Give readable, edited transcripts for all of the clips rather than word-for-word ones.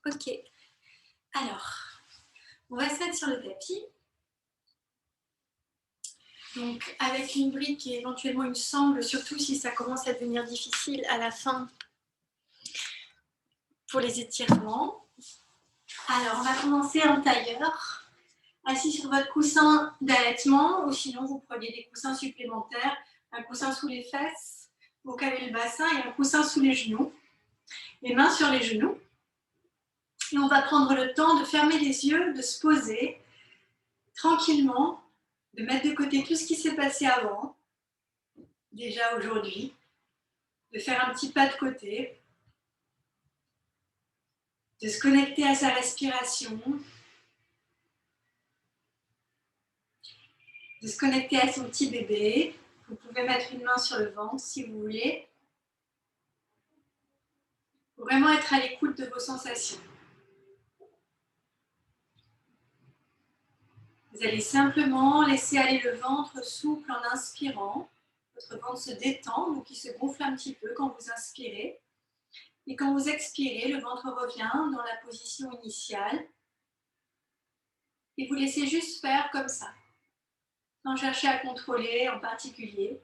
Ok. Alors, on va se mettre sur le tapis. Donc, avec une brique et éventuellement une sangle, surtout si ça commence à devenir difficile à la fin pour les étirements. Alors, on va commencer en tailleur, assis sur votre coussin d'allaitement, ou sinon vous prenez des coussins supplémentaires, un coussin sous les fesses, vous calez le bassin et un coussin sous les genoux, les mains sur les genoux. Et on va prendre le temps de fermer les yeux, de se poser tranquillement, de mettre de côté tout ce qui s'est passé avant, déjà aujourd'hui, de faire un petit pas de côté, de se connecter à sa respiration, de se connecter à son petit bébé. Vous pouvez mettre une main sur le ventre si vous voulez. Pour vraiment être à l'écoute de vos sensations. Vous allez simplement laisser aller le ventre souple en inspirant. Votre ventre se détend, donc il se gonfle un petit peu quand vous inspirez. Et quand vous expirez, le ventre revient dans la position initiale. Et vous laissez juste faire comme ça, sans chercher à contrôler en particulier.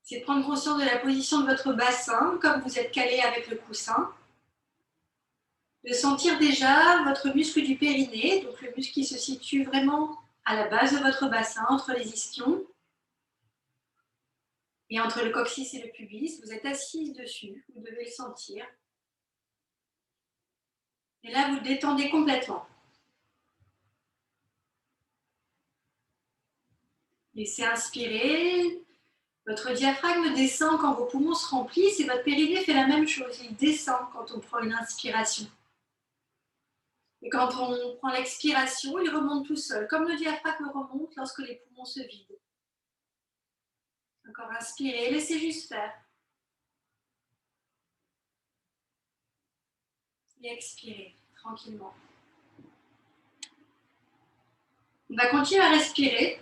C'est prendre conscience de la position de votre bassin, comme vous êtes calé avec le coussin. De sentir déjà votre muscle du périnée, donc le muscle qui se situe vraiment à la base de votre bassin, entre les ischions et entre le coccyx et le pubis. Vous êtes assise dessus, vous devez le sentir. Et là, vous le détendez complètement. Laissez inspirer. Votre diaphragme descend quand vos poumons se remplissent et votre périnée fait la même chose. Il descend quand on prend une inspiration. Et quand on prend l'expiration, il remonte tout seul, comme le diaphragme remonte lorsque les poumons se vident. Encore inspirez, laissez juste faire. Et expirez tranquillement. On va continuer à respirer.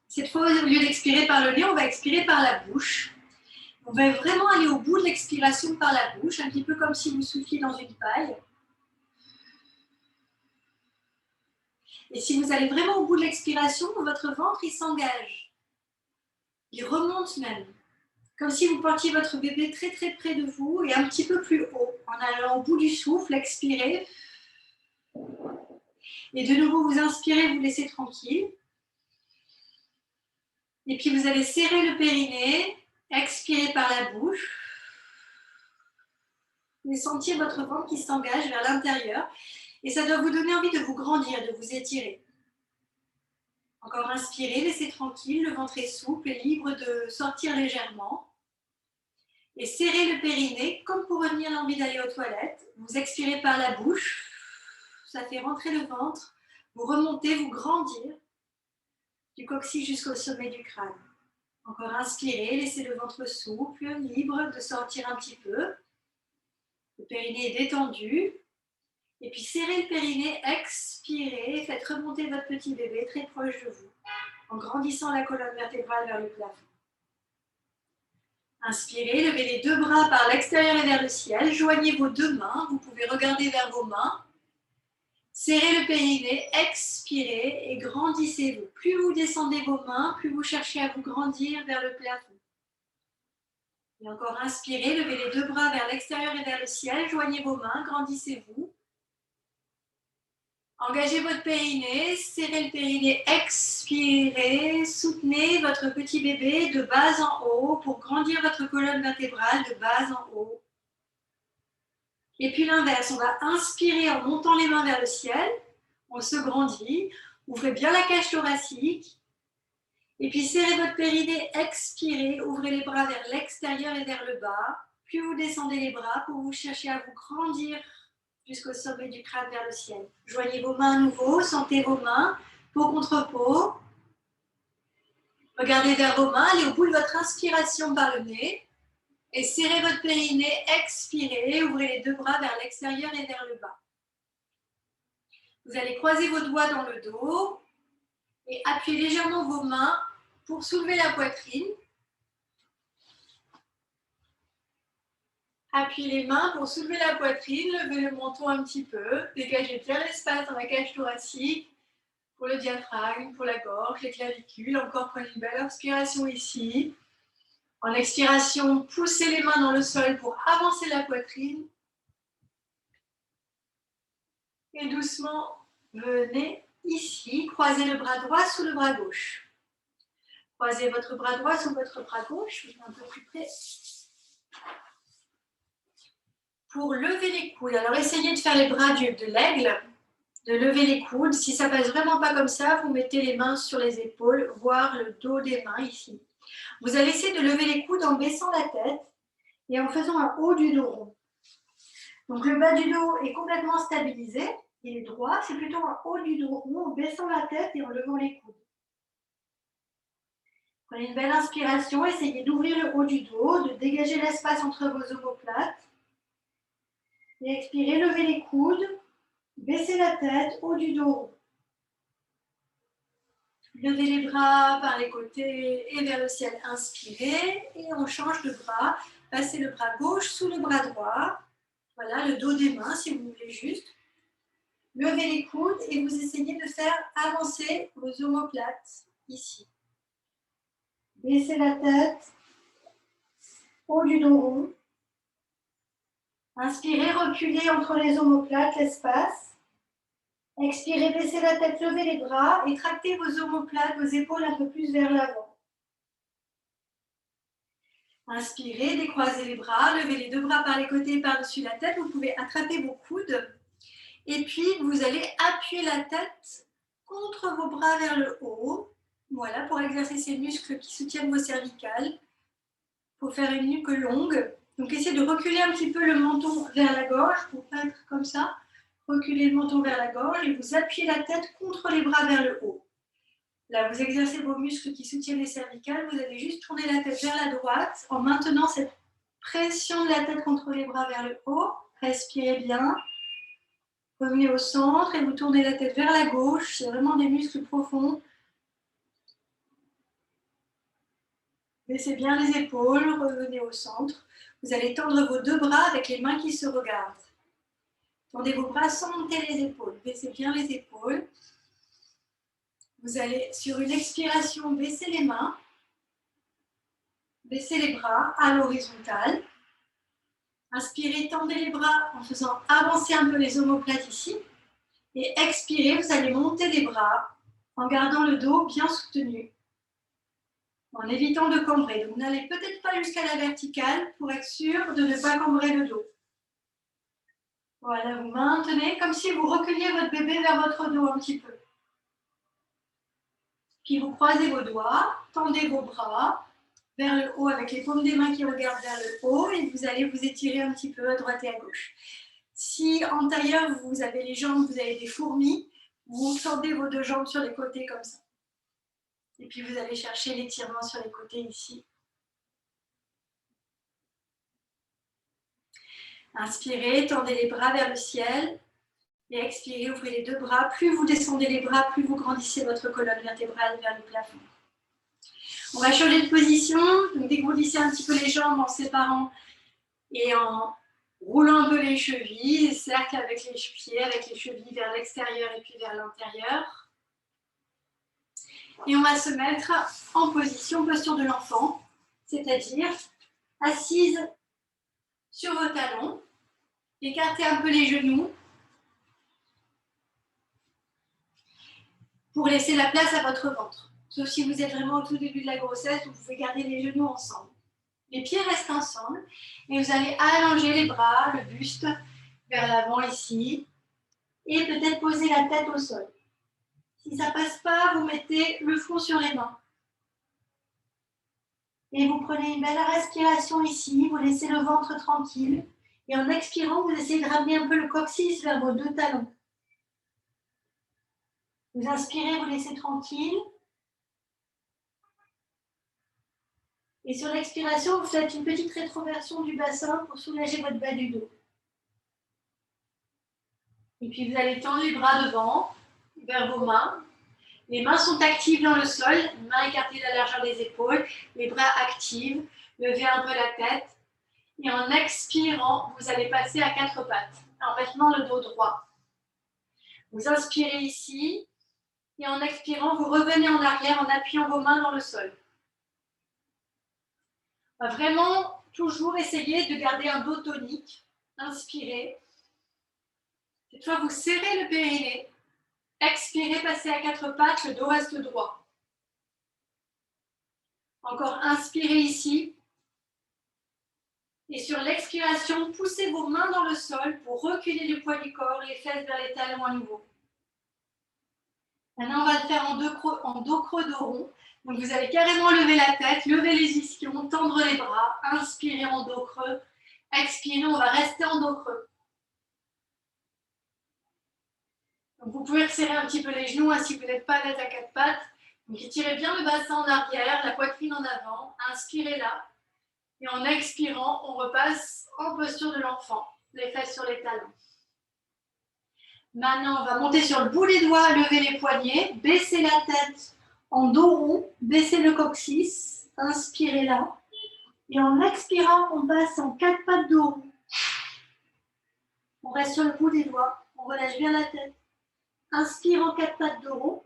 Cette fois, au lieu d'expirer par le nez, on va expirer par la bouche. On va vraiment aller au bout de l'expiration par la bouche, un petit peu comme si vous souffliez dans une paille. Et si vous allez vraiment au bout de l'expiration, votre ventre, il s'engage. Il remonte même. Comme si vous portiez votre bébé très très près de vous et un petit peu plus haut. En allant au bout du souffle, expirez. Et de nouveau, vous inspirez, vous laissez tranquille. Et puis vous allez serrer le périnée, expirer par la bouche. Vous allez sentir votre ventre qui s'engage vers l'intérieur. Et ça doit vous donner envie de vous grandir, de vous étirer. Encore inspirez, laissez tranquille, le ventre est souple et libre de sortir légèrement. Et serrez le périnée, comme pour retenir l'envie d'aller aux toilettes. Vous expirez par la bouche, ça fait rentrer le ventre. Vous remontez, vous grandir du coccyx jusqu'au sommet du crâne. Encore inspirez, laissez le ventre souple, libre de sortir un petit peu. Le périnée est détendu. Et puis serrez le périnée, expirez, faites remonter votre petit bébé très proche de vous, en grandissant la colonne vertébrale vers le plafond. Inspirez, levez les deux bras par l'extérieur et vers le ciel, joignez vos deux mains, vous pouvez regarder vers vos mains. Serrez le périnée, expirez et grandissez-vous. Plus vous descendez vos mains, plus vous cherchez à vous grandir vers le plafond. Et encore inspirez, levez les deux bras vers l'extérieur et vers le ciel, joignez vos mains, grandissez-vous. Engagez votre périnée, serrez le périnée, expirez, soutenez votre petit bébé de bas en haut pour grandir votre colonne vertébrale de bas en haut. Et puis l'inverse, on va inspirer en montant les mains vers le ciel, on se grandit, ouvrez bien la cage thoracique, et puis serrez votre périnée, expirez, ouvrez les bras vers l'extérieur et vers le bas, puis vous descendez les bras pour vous chercher à vous grandir jusqu'au sommet du crâne vers le ciel. Joignez vos mains à nouveau, sentez vos mains, peau contre peau. Regardez vers vos mains, allez au bout de votre inspiration par le nez et serrez votre périnée, expirez, ouvrez les deux bras vers l'extérieur et vers le bas. Vous allez croiser vos doigts dans le dos et appuyez légèrement vos mains pour soulever la poitrine. Appuyez les mains pour soulever la poitrine, lever le menton un petit peu, dégagez bien l'espace dans la cage thoracique, pour le diaphragme, pour la gorge, les clavicules. Encore prenez une belle inspiration ici. En expiration, poussez les mains dans le sol pour avancer la poitrine. Et doucement, venez ici, croisez le bras droit sous le bras gauche. Croisez votre bras droit sous votre bras gauche, je vais un peu plus près. Pour lever les coudes, alors essayez de faire les bras de l'aigle, de lever les coudes. Si ça passe vraiment pas comme ça, vous mettez les mains sur les épaules, voire le dos des mains ici. Vous allez essayer de lever les coudes en baissant la tête et en faisant un haut du dos rond. Donc le bas du dos est complètement stabilisé, il est droit, c'est plutôt un haut du dos rond en baissant la tête et en levant les coudes. Prenez une belle inspiration, essayez d'ouvrir le haut du dos, de dégager l'espace entre vos omoplates. Et expirez, levez les coudes, baissez la tête, haut du dos rond. Levez les bras par les côtés et vers le ciel, inspirez. Et on change de bras, passez le bras gauche sous le bras droit. Voilà, le dos des mains si vous voulez juste. Levez les coudes et vous essayez de faire avancer vos omoplates ici. Baissez la tête, haut du dos rond. Inspirez, reculez entre les omoplates, l'espace. Expirez, baissez la tête, levez les bras et tractez vos omoplates, vos épaules un peu plus vers l'avant. Inspirez, décroisez les bras, levez les deux bras par les côtés et par-dessus la tête. Vous pouvez attraper vos coudes. Et puis, vous allez appuyer la tête contre vos bras vers le haut. Voilà, pour exercer ces muscles qui soutiennent vos cervicales. Pour faire une nuque longue. Donc, essayez de reculer un petit peu le menton vers la gorge pour pas être comme ça. Reculez le menton vers la gorge et vous appuyez la tête contre les bras vers le haut. Là, vous exercez vos muscles qui soutiennent les cervicales. Vous allez juste tourner la tête vers la droite en maintenant cette pression de la tête contre les bras vers le haut. Respirez bien. Revenez au centre et vous tournez la tête vers la gauche. C'est vraiment des muscles profonds. Baissez bien les épaules. Revenez au centre. Vous allez tendre vos deux bras avec les mains qui se regardent. Tendez vos bras sans monter les épaules. Baissez bien les épaules. Vous allez, sur une expiration, baisser les mains. Baissez les bras à l'horizontale. Inspirez, tendez les bras en faisant avancer un peu les omoplates ici. Et expirez, vous allez monter les bras en gardant le dos bien soutenu. En évitant de cambrer. Donc, n'allez peut-être pas jusqu'à la verticale pour être sûr de ne pas cambrer le dos. Voilà, vous maintenez comme si vous reculiez votre bébé vers votre dos un petit peu. Puis vous croisez vos doigts, tendez vos bras vers le haut avec les paumes des mains qui regardent vers le haut et vous allez vous étirer un petit peu à droite et à gauche. Si en tailleur vous avez les jambes, vous avez des fourmis, vous tendez vos deux jambes sur les côtés comme ça. Et puis vous allez chercher l'étirement sur les côtés ici. Inspirez, tendez les bras vers le ciel. Et expirez, ouvrez les deux bras. Plus vous descendez les bras, plus vous grandissez votre colonne vertébrale vers le plafond. On va changer de position. Donc dégourdissez un petit peu les jambes en séparant et en roulant un peu les chevilles. Cercle avec les pieds, avec les chevilles vers l'extérieur et puis vers l'intérieur. Et on va se mettre en posture de l'enfant, c'est-à-dire assise sur vos talons. Écartez un peu les genoux. Pour laisser la place à votre ventre. Sauf si vous êtes vraiment au tout début de la grossesse, vous pouvez garder les genoux ensemble. Les pieds restent ensemble et vous allez allonger les bras, le buste vers l'avant ici et peut-être poser la tête au sol. Si ça ne passe pas, vous mettez le front sur les mains. Et vous prenez une belle respiration ici, vous laissez le ventre tranquille et en expirant, vous essayez de ramener un peu le coccyx vers vos deux talons. Vous inspirez, vous laissez tranquille. Et sur l'expiration, vous faites une petite rétroversion du bassin pour soulager votre bas du dos. Et puis vous allez tendre les bras devant, vers vos mains. Les mains sont actives dans le sol, mains écartées de la largeur des épaules, les bras actifs, levez un peu la tête. Et en expirant, vous allez passer à quatre pattes, en maintenant le dos droit. Vous inspirez ici, et en expirant, vous revenez en arrière en appuyant vos mains dans le sol. On va vraiment toujours essayer de garder un dos tonique. Inspirez. Cette fois, vous serrez le périnée. Expirez, passez à quatre pattes, le dos reste droit. Encore inspirez ici. Et sur l'expiration, poussez vos mains dans le sol pour reculer le poids du corps et les fesses vers les talons à nouveau. Maintenant, on va le faire en dos creux, dos rond. Donc, vous allez carrément lever la tête, lever les ischions, tendre les bras, inspirez en dos creux. Expirez, on va rester en dos creux. Donc, vous pouvez resserrer un petit peu les genoux si vous n'êtes pas à l'aise à quatre pattes. Donc, étirez bien le bassin en arrière, la poitrine en avant. Inspirez là. Et en expirant, on repasse en posture de l'enfant, les fesses sur les talons. Maintenant, on va monter sur le bout des doigts, lever les poignets, baisser la tête en dos rond, baisser le coccyx, inspirez là. Et en expirant, on passe en quatre pattes dos rond. On reste sur le bout des doigts, on relâche bien la tête. Inspire en quatre pattes dos rond.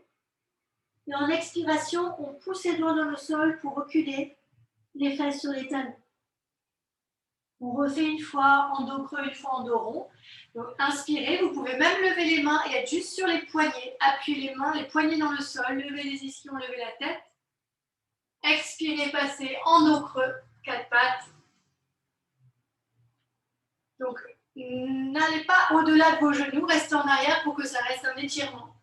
Et en expiration, on pousse les doigts dans le sol pour reculer les fesses sur les talons. On refait une fois en dos creux, une fois en dos rond. Donc, inspirez, vous pouvez même lever les mains et être juste sur les poignets. Appuyez les mains, les poignets dans le sol, levez les ischions, levez la tête. Expirez, passez en dos creux, quatre pattes. Donc, n'allez pas au-delà de vos genoux, restez en arrière pour que ça reste un étirement.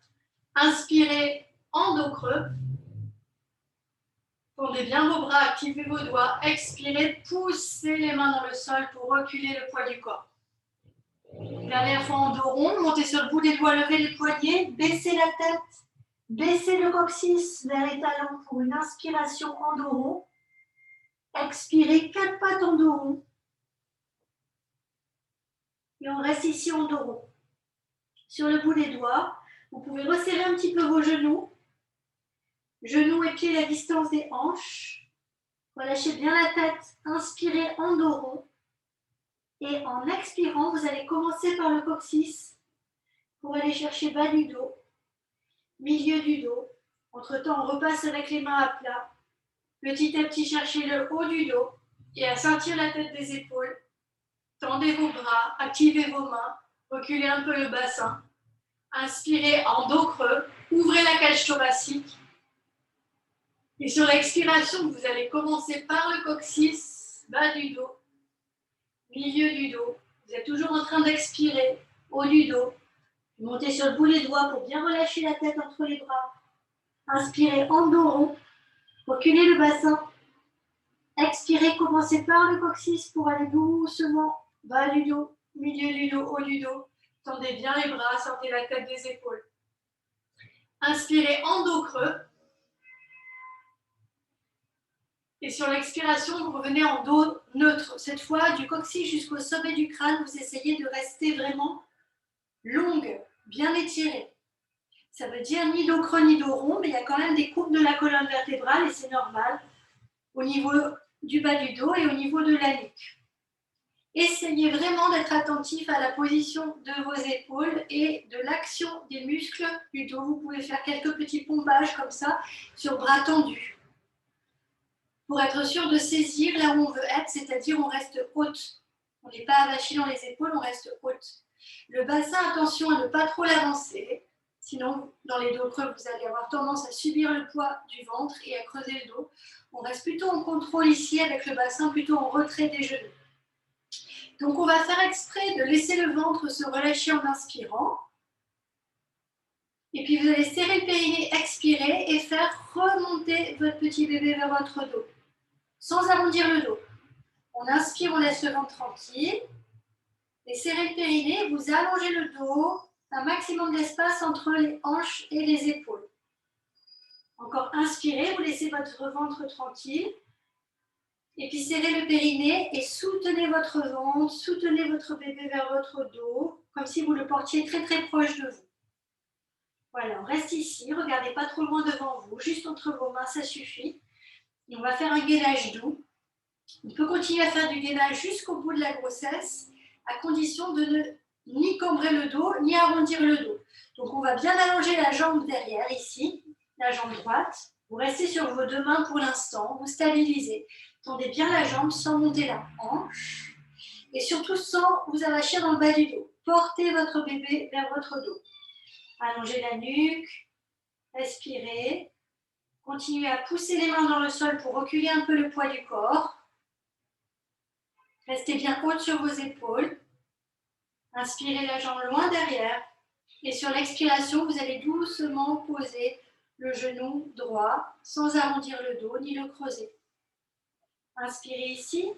Inspirez en dos creux. Tendez bien vos bras, activez vos doigts. Expirez, poussez les mains dans le sol pour reculer le poids du corps. Dernière fois en dos rond, montez sur le bout des doigts, levez les poignets, baissez la tête, baissez le coccyx vers les talons pour une inspiration en dos rond. Expirez, quatre pattes en dos rond. Et on reste ici en dos rond. Sur le bout des doigts, vous pouvez resserrer un petit peu vos genoux. Genoux et pieds à la distance des hanches. Relâchez bien la tête, inspirez en dos rond. Et en expirant, vous allez commencer par le coccyx pour aller chercher bas du dos, milieu du dos. Entre-temps, on repasse avec les mains à plat. Petit à petit, cherchez le haut du dos et à sentir la tête des épaules. Tendez vos bras, activez vos mains, reculez un peu le bassin. Inspirez en dos creux, ouvrez la cage thoracique. Et sur l'expiration, vous allez commencer par le coccyx, bas du dos, milieu du dos. Vous êtes toujours en train d'expirer, haut du dos. Montez sur le bout des doigts pour bien relâcher la tête entre les bras. Inspirez en dos rond, reculez le bassin. Expirez, commencez par le coccyx pour aller doucement bas du dos, milieu du dos, haut du dos. Tendez bien les bras, sortez la tête des épaules. Inspirez en dos creux. Et sur l'expiration, vous revenez en dos neutre. Cette fois, du coccyx jusqu'au sommet du crâne, vous essayez de rester vraiment longue, bien étirée. Ça veut dire ni dos creux ni dos rond, mais il y a quand même des coupes de la colonne vertébrale et c'est normal au niveau du bas du dos et au niveau de la nuque. Essayez vraiment d'être attentif à la position de vos épaules et de l'action des muscles du dos. Vous pouvez faire quelques petits pompages comme ça sur bras tendus pour être sûr de saisir là où on veut être, c'est-à-dire on reste haute. On n'est pas avachi dans les épaules, on reste haute. Le bassin, attention à ne pas trop l'avancer. Sinon, dans les dos creux, vous allez avoir tendance à subir le poids du ventre et à creuser le dos. On reste plutôt en contrôle ici avec le bassin, plutôt en retrait des genoux. Donc, on va faire exprès de laisser le ventre se relâcher en inspirant. Et puis, vous allez serrer le périnée, expirer et faire remonter votre petit bébé vers votre dos, sans arrondir le dos. On inspire, on laisse le ventre tranquille. Et serrez le périnée, vous allongez le dos, un maximum d'espace entre les hanches et les épaules. Encore inspirez, vous laissez votre ventre tranquille. Et puis serrez le périnée et soutenez votre ventre, soutenez votre bébé vers votre dos, comme si vous le portiez très très proche de vous. Voilà, on reste ici, regardez pas trop loin devant vous, juste entre vos mains, ça suffit. Et on va faire un gainage doux. On peut continuer à faire du gainage jusqu'au bout de la grossesse, à condition de ne ni cambrer le dos, ni arrondir le dos. Donc on va bien allonger la jambe derrière, ici, la jambe droite. Vous restez sur vos deux mains pour l'instant, vous stabilisez. Tendez bien la jambe sans monter la hanche. Et surtout sans vous arracher dans le bas du dos. Portez votre bébé vers votre dos. Allongez la nuque, respirez. Continuez à pousser les mains dans le sol pour reculer un peu le poids du corps. Restez bien haute sur vos épaules. Inspirez la jambe loin derrière. Et sur l'expiration, vous allez doucement poser le genou droit sans arrondir le dos ni le creuser. Inspirez ici.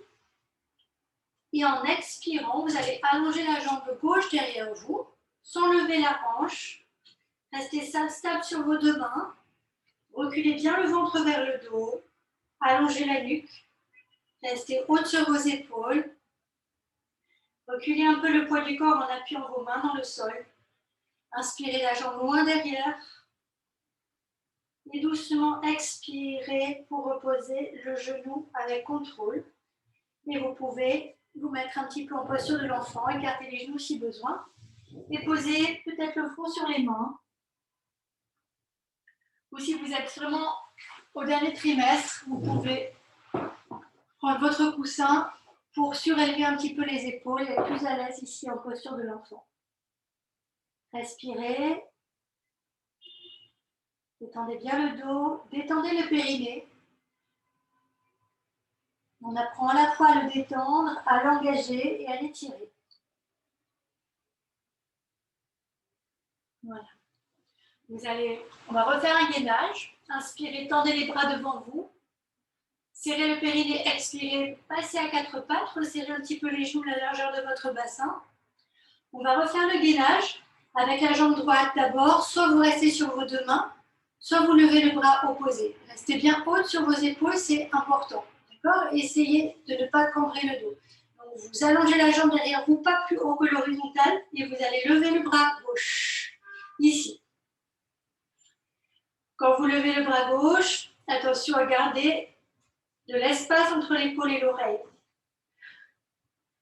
Et en expirant, vous allez allonger la jambe gauche derrière vous, sans lever la hanche. Restez stable sur vos deux mains. Reculez bien le ventre vers le dos. Allongez la nuque. Restez haute sur vos épaules. Reculez un peu le poids du corps en appuyant vos mains dans le sol. Inspirez la jambe loin derrière. Et doucement expirez pour reposer le genou avec contrôle. Et vous pouvez vous mettre un petit peu en posture de l'enfant, écarter les genoux si besoin. Et poser peut-être le front sur les mains. Ou si vous êtes vraiment au dernier trimestre, vous pouvez prendre votre coussin pour surélever un petit peu les épaules et être plus à l'aise ici en posture de l'enfant. Respirez. Détendez bien le dos, détendez le périnée. On apprend à la fois à le détendre, à l'engager et à l'étirer. Voilà. On va refaire un gainage. Inspirez, tendez les bras devant vous. Serrez le périnée, expirez, passez à quatre pattes, resserrez un petit peu les genoux, la largeur de votre bassin. On va refaire le gainage avec la jambe droite d'abord, soit vous restez sur vos deux mains, soit vous levez le bras opposé. Restez bien haute sur vos épaules, c'est important. D'accord ? Essayez de ne pas cambrer le dos. Donc, vous allongez la jambe derrière vous, pas plus haut que l'horizontale, et vous allez lever le bras gauche, ici. Quand vous levez le bras gauche, attention à garder de l'espace entre l'épaule et l'oreille.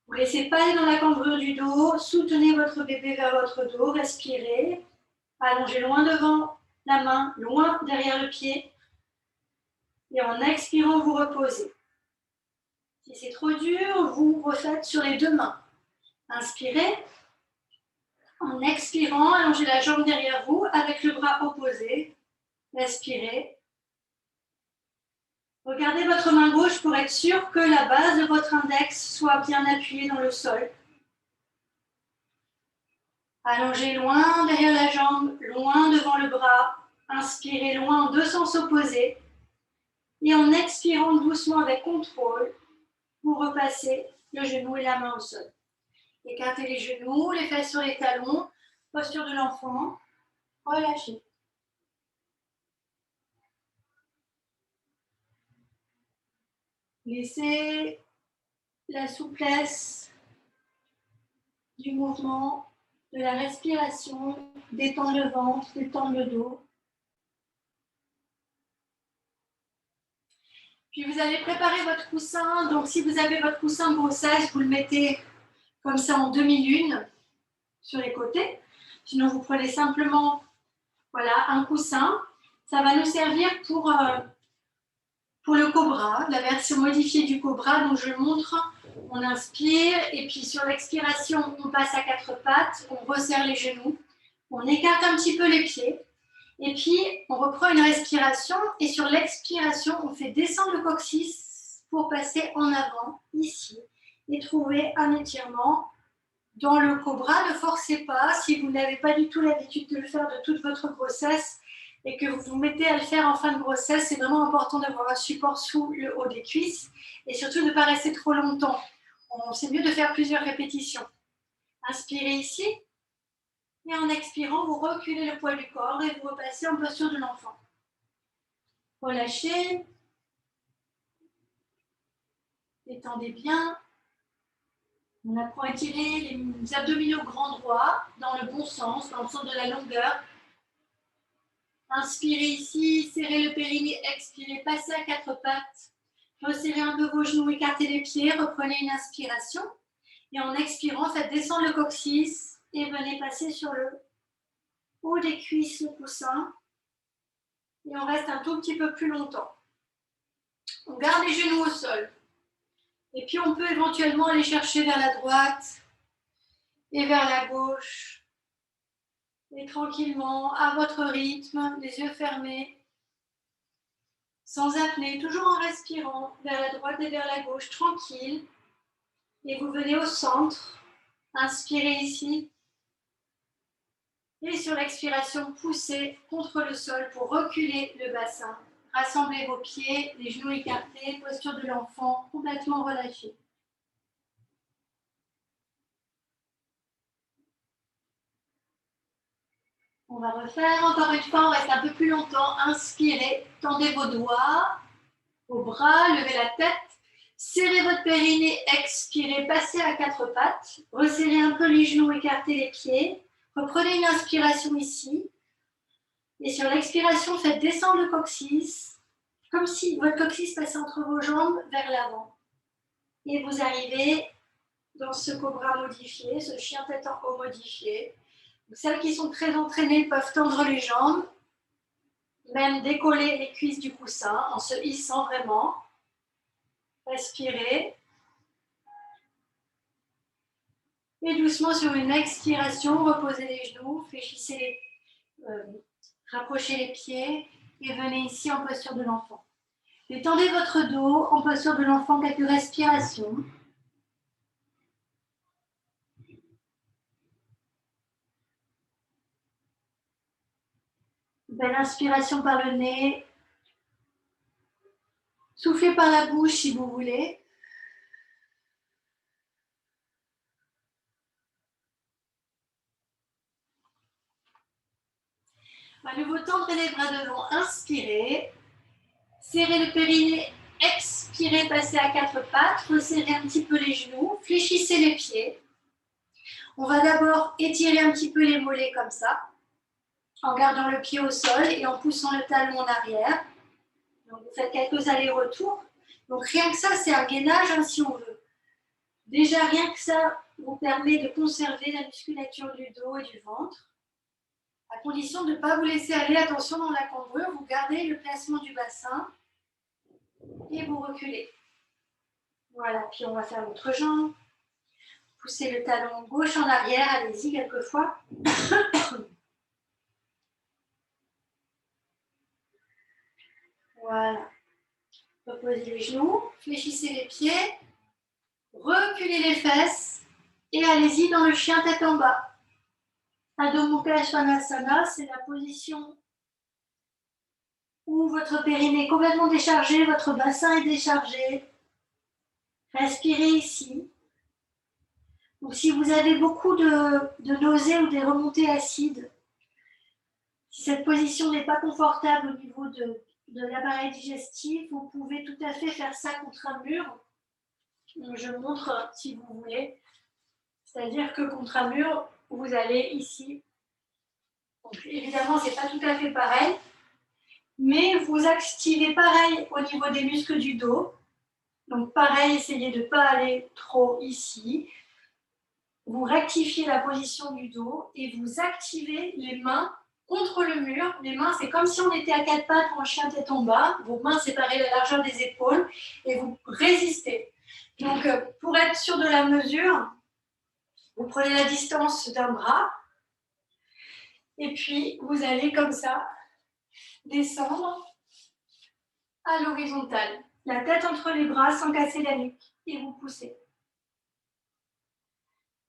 Vous ne laissez pas aller dans la cambrure du dos, soutenez votre bébé vers votre dos, respirez, allongez loin devant la main, loin derrière le pied, et en expirant, vous reposez. Si c'est trop dur, vous refaites sur les deux mains. Inspirez, en expirant, allongez la jambe derrière vous avec le bras opposé, respirez. Regardez votre main gauche pour être sûr que la base de votre index soit bien appuyée dans le sol. Allongez loin derrière la jambe, loin devant le bras. Inspirez loin en deux sens opposés. Et en expirant doucement avec contrôle, vous repassez le genou et la main au sol. Écartez les genoux, les fesses sur les talons, posture de l'enfant. Relâchez. Laissez la souplesse du mouvement, de la respiration, détendre le ventre, détendre le dos. Puis vous allez préparer votre coussin. Donc si vous avez votre coussin de grossesse, vous le mettez comme ça en demi-lune sur les côtés. Sinon vous prenez simplement un coussin. Ça va nous servir pour le cobra, la version modifiée du cobra. Donc je le montre. On inspire et puis sur l'expiration, on passe à quatre pattes, on resserre les genoux, on écarte un petit peu les pieds et puis on reprend une respiration et sur l'expiration, on fait descendre le coccyx pour passer en avant ici et trouver un étirement dans le cobra. Ne forcez pas si vous n'avez pas du tout l'habitude de le faire de toute votre grossesse et que vous vous mettez à le faire en fin de grossesse. C'est vraiment important d'avoir un support sous le haut des cuisses et surtout de ne pas rester trop longtemps. C'est mieux de faire plusieurs répétitions. Inspirez ici et en expirant, vous reculez le poids du corps et vous repassez en posture de l'enfant. Relâchez. Détendez bien. On apprend à étirer les abdominaux grand droit dans le bon sens, dans le sens de la longueur. Inspirez ici, serrez le périnée, expirez, passez à quatre pattes. Resserrez un peu vos genoux, écartez les pieds, reprenez une inspiration. Et en expirant, faites descendre le coccyx et venez passer sur le haut des cuisses, le coussin. Et on reste un tout petit peu plus longtemps. On garde les genoux au sol. Et puis on peut éventuellement aller chercher vers la droite et vers la gauche. Et tranquillement, à votre rythme, les yeux fermés, sans apnée, toujours en respirant vers la droite et vers la gauche, tranquille. Et vous venez au centre. Inspirez ici. Et sur l'expiration, poussez contre le sol pour reculer le bassin. Rassemblez vos pieds, les genoux écartés, posture de l'enfant complètement relâchée. On va refaire encore une fois, on reste un peu plus longtemps. Inspirez, tendez vos doigts, vos bras, levez la tête. Serrez votre périnée, expirez, passez à quatre pattes. Resserrez un peu les genoux, écartez les pieds. Reprenez une inspiration ici. Et sur l'expiration, faites descendre le coccyx, comme si votre coccyx passait entre vos jambes vers l'avant. Et vous arrivez dans ce cobra modifié, ce chien tête en haut modifié. Donc, celles qui sont très entraînées peuvent tendre les jambes, même décoller les cuisses du coussin en se hissant vraiment. Respirez. Et doucement, sur une expiration, reposez les genoux, fléchissez rapprochez les pieds et venez ici en posture de l'enfant. Détendez votre dos en posture de l'enfant, quelques respirations. Belle inspiration par le nez. Soufflez par la bouche si vous voulez. À nouveau, tendrez les bras devant, inspirez. Serrez le périnée, expirez, passez à quatre pattes. Resserrez un petit peu les genoux, fléchissez les pieds. On va d'abord étirer un petit peu les mollets comme ça, en gardant le pied au sol et en poussant le talon en arrière. Donc vous faites quelques allers-retours. Donc rien que ça, c'est un gainage hein, si on veut. Déjà, rien que ça vous permet de conserver la musculature du dos et du ventre, à condition de ne pas vous laisser aller. Attention dans la cambrure, vous gardez le placement du bassin et vous reculez. Voilà, puis on va faire l'autre jambe. Poussez le talon gauche en arrière, allez-y quelquefois. Voilà. Reposez les genoux, fléchissez les pieds, reculez les fesses et allez-y dans le chien tête en bas. Adho Mukha Svanasana, c'est la position où votre périnée est complètement déchargé, votre bassin est déchargé. Respirez ici. Donc, si vous avez beaucoup de nausées ou des remontées acides, si cette position n'est pas confortable au niveau de l'appareil digestif, vous pouvez tout à fait faire ça contre un mur. Je montre si vous voulez. C'est-à-dire que contre un mur, vous allez ici. Donc, évidemment, ce n'est pas tout à fait pareil. Mais vous activez pareil au niveau des muscles du dos. Donc pareil, essayez de ne pas aller trop ici. Vous rectifiez la position du dos et vous activez les mains contre le mur. Les mains, c'est comme si on était à quatre pattes ou en chien tête en bas. Vos mains séparées la largeur des épaules et vous résistez. Donc pour être sûr de la mesure, vous prenez la distance d'un bras et puis vous allez comme ça descendre à l'horizontale. La tête entre les bras sans casser la nuque. Et vous poussez.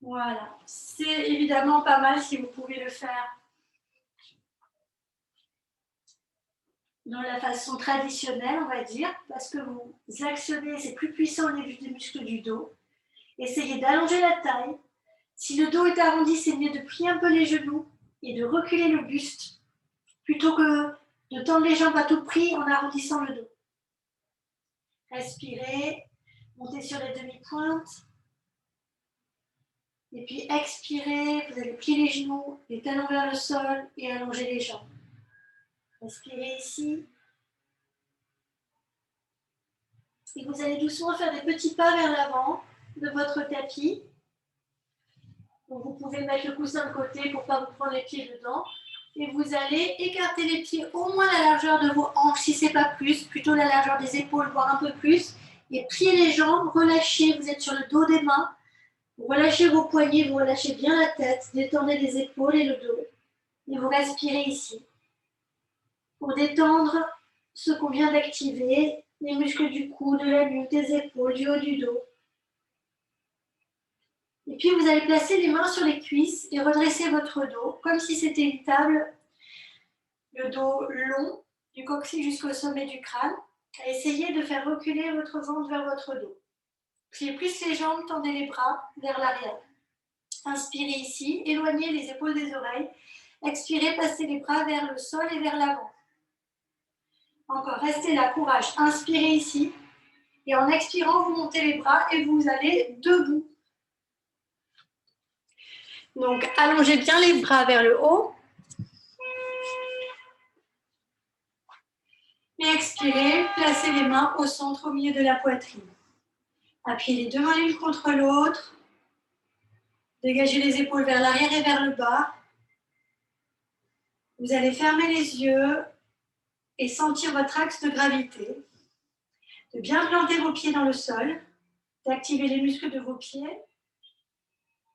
Voilà. C'est évidemment pas mal si vous pouvez le faire dans la façon traditionnelle, on va dire, parce que vous actionnez, c'est plus puissant au niveau des muscles du dos. Essayez d'allonger la taille. Si le dos est arrondi, c'est mieux de plier un peu les genoux et de reculer le buste, plutôt que de tendre les jambes à tout prix en arrondissant le dos. Respirez, montez sur les demi-pointes. Et puis expirez, vous allez plier les genoux, les talons vers le sol et allonger les jambes. Respirez ici. Et vous allez doucement faire des petits pas vers l'avant de votre tapis. Donc vous pouvez mettre le coussin de côté pour ne pas vous prendre les pieds dedans. Et vous allez écarter les pieds au moins la largeur de vos hanches, si ce n'est pas plus, plutôt la largeur des épaules, voire un peu plus. Et pliez les jambes, relâchez, vous êtes sur le dos des mains. Vous relâchez vos poignets, vous relâchez bien la tête, détendez les épaules et le dos. Et vous respirez ici. Pour détendre ce qu'on vient d'activer, les muscles du cou, de la nuque, des épaules, du haut du dos. Et puis vous allez placer les mains sur les cuisses et redresser votre dos, comme si c'était une table, le dos long, du coccyx jusqu'au sommet du crâne. Essayez de faire reculer votre ventre vers votre dos. Pliez plus les jambes, tendez les bras vers l'arrière. Inspirez ici, éloignez les épaules des oreilles. Expirez, passez les bras vers le sol et vers l'avant. Encore, restez là, courage. Inspirez ici. Et en expirant, vous montez les bras et vous allez debout. Donc, allongez bien les bras vers le haut. Et expirez, placez les mains au centre, au milieu de la poitrine. Appuyez les deux mains l'une contre l'autre. Dégagez les épaules vers l'arrière et vers le bas. Vous allez fermer les yeux et sentir votre axe de gravité. De bien planter vos pieds dans le sol, d'activer les muscles de vos pieds,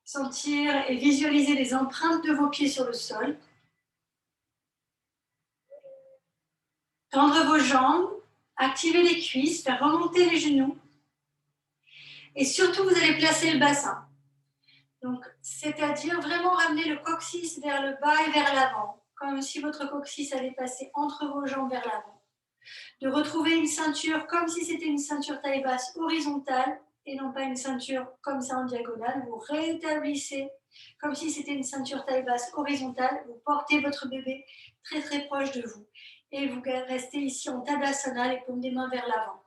sentir et visualiser les empreintes de vos pieds sur le sol. Tendre vos jambes, activer les cuisses, faire remonter les genoux. Et surtout, vous allez placer le bassin. Donc, c'est-à-dire vraiment ramener le coccyx vers le bas et vers l'avant, comme si votre coccyx allait passer entre vos jambes vers l'avant. De retrouver une ceinture comme si c'était une ceinture taille basse horizontale et non pas une ceinture comme ça en diagonale. Vous rétablissez comme si c'était une ceinture taille basse horizontale. Vous portez votre bébé très très proche de vous. Et vous restez ici en Tadasana, les paumes des mains vers l'avant.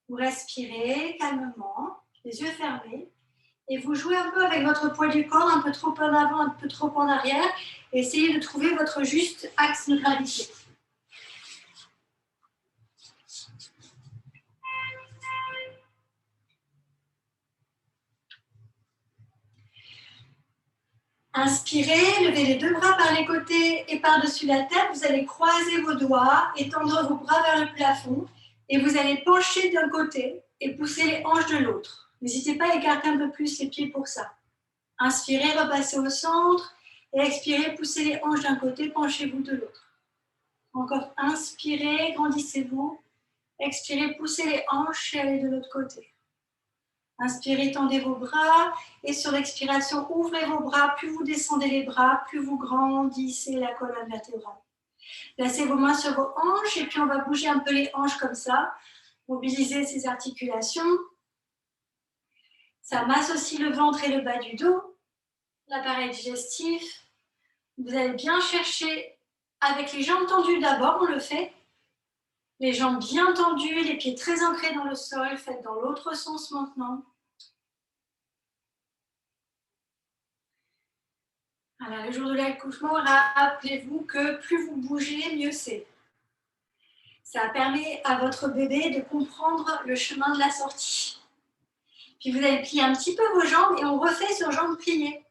Vous respirez calmement, les yeux fermés. Et vous jouez un peu avec votre poids du corps, un peu trop en avant, un peu trop en arrière. Et essayez de trouver votre juste axe de gravité. Inspirez, levez les deux bras par les côtés et par-dessus la tête. Vous allez croiser vos doigts, étendre vos bras vers le plafond. Et vous allez pencher d'un côté et pousser les hanches de l'autre. N'hésitez pas à écarter un peu plus les pieds pour ça. Inspirez, repassez au centre. Et expirez, poussez les hanches d'un côté, penchez-vous de l'autre. Encore inspirez, grandissez-vous. Expirez, poussez les hanches et allez de l'autre côté. Inspirez, tendez vos bras et sur l'expiration, ouvrez vos bras. Plus vous descendez les bras, plus vous grandissez la colonne vertébrale. Placez vos mains sur vos hanches et puis on va bouger un peu les hanches comme ça. Mobilisez ces articulations. Ça masse aussi le ventre et le bas du dos, l'appareil digestif. Vous allez bien chercher avec les jambes tendues d'abord, on le fait. Les jambes bien tendues, les pieds très ancrés dans le sol. Faites dans l'autre sens maintenant. Voilà, le jour de l'accouchement, rappelez-vous que plus vous bougez, mieux c'est. Ça permet à votre bébé de comprendre le chemin de la sortie. Puis vous allez plier un petit peu vos jambes et on refait sur jambes pliées.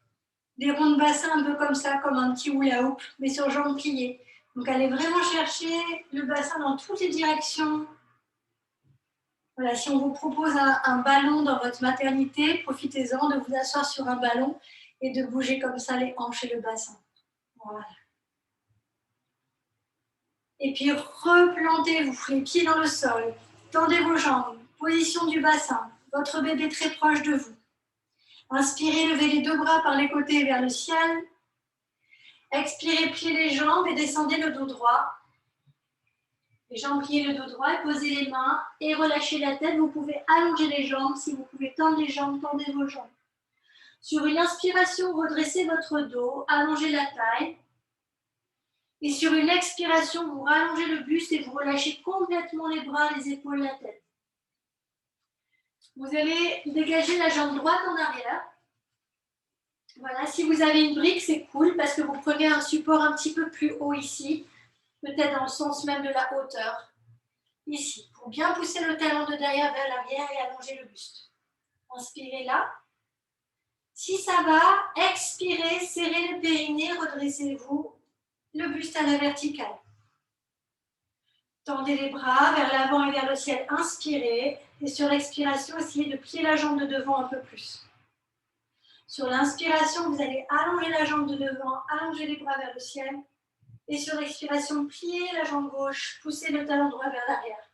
Des ronds de bassin un peu comme ça, comme un petit hula hoop, mais sur jambes pliées. Donc allez vraiment chercher le bassin dans toutes les directions. Voilà, si on vous propose un ballon dans votre maternité, profitez-en de vous asseoir sur un ballon et de bouger comme ça les hanches et le bassin. Voilà. Et puis replantez-vous les pieds dans le sol, tendez vos jambes, position du bassin, votre bébé très proche de vous. Inspirez, levez les deux bras par les côtés vers le ciel. Expirez, pliez les jambes et descendez le dos droit. Les jambes, pliez le dos droit, posez les mains et relâchez la tête. Vous pouvez allonger les jambes. Si vous pouvez tendre les jambes, tendez vos jambes. Sur une inspiration, redressez votre dos, allongez la taille. Et sur une expiration, vous rallongez le buste et vous relâchez complètement les bras, les épaules, la tête. Vous allez dégager la jambe droite en arrière. Voilà, si vous avez une brique, c'est cool parce que vous prenez un support un petit peu plus haut ici, peut-être dans le sens même de la hauteur. ici, pour bien pousser le talon de derrière vers l'arrière et allonger le buste. Inspirez là. Si ça va, expirez, serrez le périnée, redressez-vous, le buste à la verticale. Tendez les bras vers l'avant et vers le ciel, inspirez, et sur l'expiration, essayez de plier la jambe de devant un peu plus. Sur l'inspiration, vous allez allonger la jambe de devant, allonger les bras vers le ciel, et sur l'expiration, pliez la jambe gauche, poussez le talon droit vers l'arrière.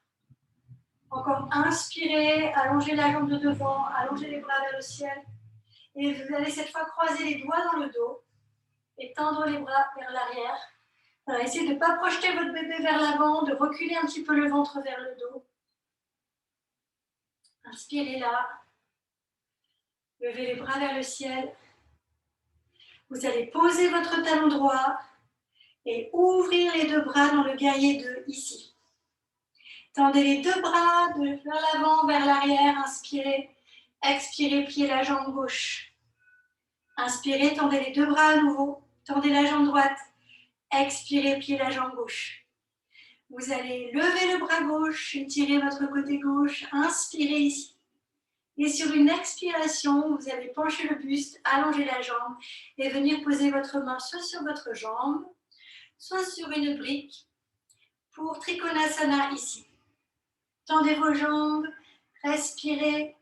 Encore inspirez, allongez la jambe de devant, allongez les bras vers le ciel, et vous allez cette fois croiser les doigts dans le dos, et tendre les bras vers l'arrière. Alors, essayez de ne pas projeter votre bébé vers l'avant, de reculer un petit peu le ventre vers le dos. Inspirez là. Levez les bras vers le ciel. Vous allez poser votre talon droit et ouvrir les deux bras dans le guerrier 2 ici. Tendez les deux bras vers l'avant, vers l'arrière. Inspirez. Expirez, pliez la jambe gauche. Inspirez, tendez les deux bras à nouveau. Tendez la jambe droite. Expirez, pliez la jambe gauche. Vous allez lever le bras gauche, étirez votre côté gauche. Inspirez ici. Et sur une expiration, vous allez pencher le buste, allonger la jambe et venir poser votre main soit sur votre jambe, soit sur une brique pour Trikonasana ici. Tendez vos jambes, respirez,